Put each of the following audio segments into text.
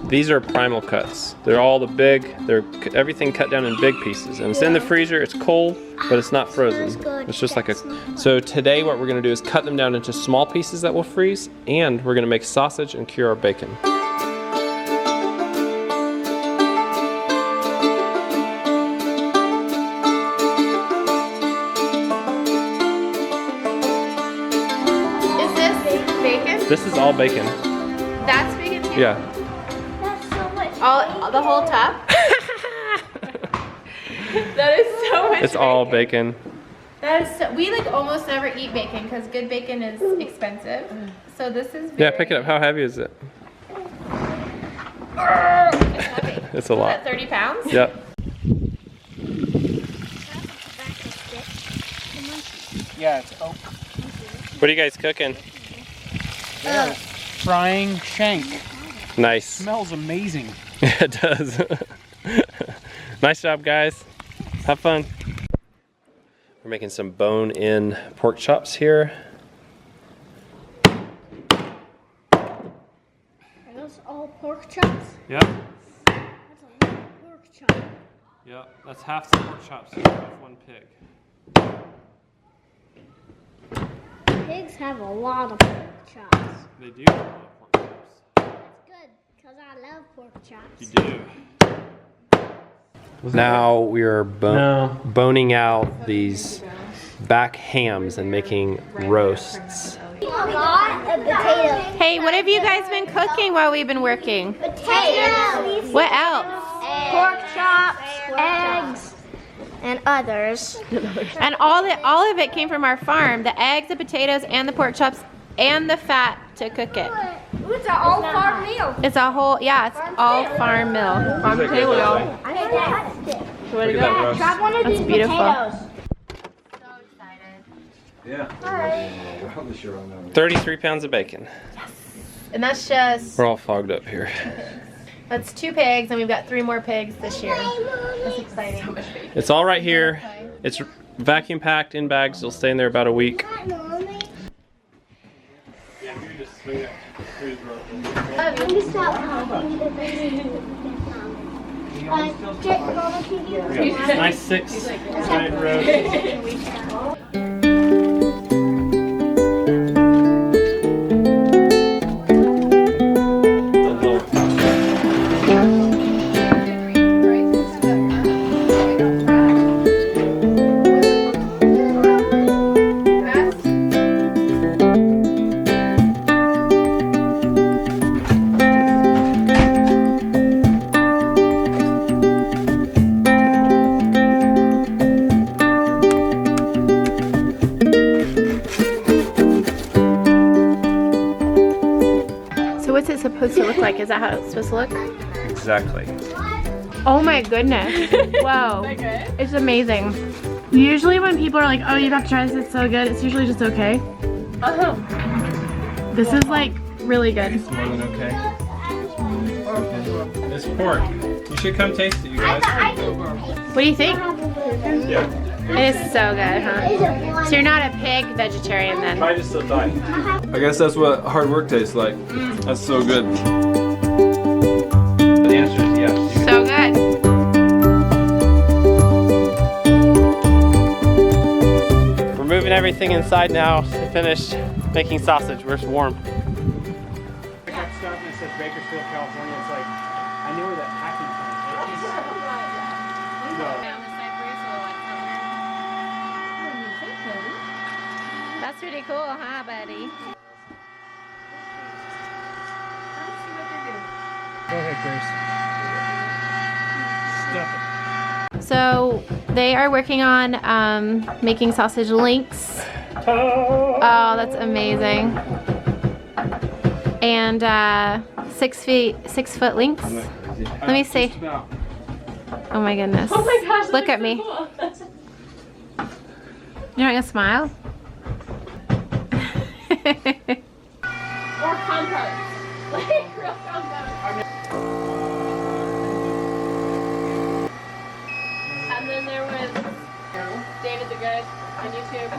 These are primal cuts. They're all they're everything cut down in big pieces. And it's in the freezer, it's cold, but it's not frozen. It's just like so today what we're gonna do is cut them down into small pieces that will freeze, and we're gonna make sausage and cure our bacon. Is this bacon? This is all bacon. That's bacon too? Yeah. The whole top? That is so much It's all bacon. That is so, we like almost never eat bacon because good bacon is expensive. So this is very, Yeah, pick it up. How heavy is it? It's heavy. It's a lot. Is that 30 pounds? Yep. Yeah, it's oak. What are you guys cooking? Frying shank. Nice. Smells amazing. It does. Nice job, guys. Have fun. We're making some bone-in pork chops here. Are those all pork chops? Yep. That's a lot of pork chop. Yep. That's half the pork chops with one pig. Pigs have a lot of pork chops. They do have a lot of pork chops. That's good, because I love pork chops. You do. Now we are boning out these back hams and making roasts. A lot of potatoes. Hey, what have you guys been cooking while we've been working? Potatoes. What else? Pork chops, eggs, and others. And all of it came from our farm. The eggs, the potatoes, and the pork chops, and the fat to cook it. It's an all farm meal. It's a whole, yeah, it's all farm meal. On the table, y'all. I touched it. Look at that roast. Grab one of That's these beautiful. potatoes. So excited. Yeah. 33 pounds of bacon. And that's just, We're all fogged up here. that's 2 pigs, and we've got 3 more pigs this year. That's exciting. So much bacon. It's all right here. It's vacuum packed in bags. It'll stay in there about a week. Nice 6 giant roast. What's it supposed to look like? Is that how it's supposed to look? Exactly. Oh my goodness. Whoa. It's amazing. Usually when people are like, oh, you have to try this, it's so good, it's usually just okay. This is like really good. It's more than okay. It's pork. You should come taste it, you guys. What do you think? Yeah. It is so good, huh? So you're not a pig vegetarian then? Try to still die. I guess that's what hard work tastes like. That's so good. The answer is yes. So good. We're moving everything inside now to finish making sausage where it's warm. I got stuff and it says Bakersfield, California. It's like, I knew where that packing from is. That's pretty cool, huh, buddy? Go ahead, Grace. Stuff it. So they are working on making sausage links. Oh, that's amazing. And 6 foot links. Let me see. Oh my goodness. Oh my gosh. Look at me. Cool. You're not gonna smile? Or compost. Like real compost. And then there was David the Good on YouTube.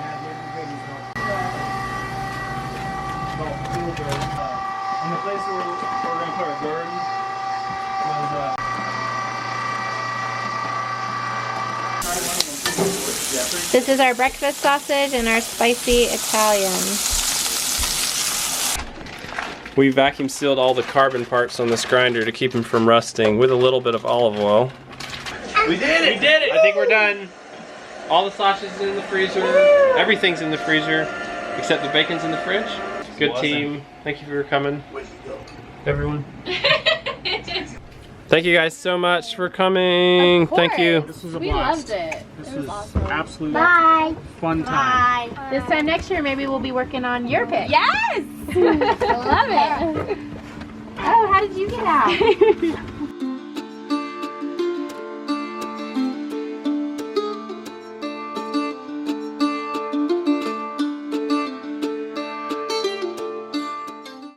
called field garden. And the place where we're going to put our garden was This is our breakfast sausage and our spicy Italian. We vacuum sealed all the carbon parts on this grinder to keep them from rusting with a little bit of olive oil. We did it! We did it! I think we're done. All the sausage is in the freezer. Everything's in the freezer except the bacon's in the fridge. Good team. Thank you for coming. Everyone. Thank you guys so much for coming. Thank you. This was a We blast. loved it. This It was was awesome. absolute Bye. fun time. Bye. This time next year, maybe we'll be working on your pick. Yes! Love it. Oh, how did you get out?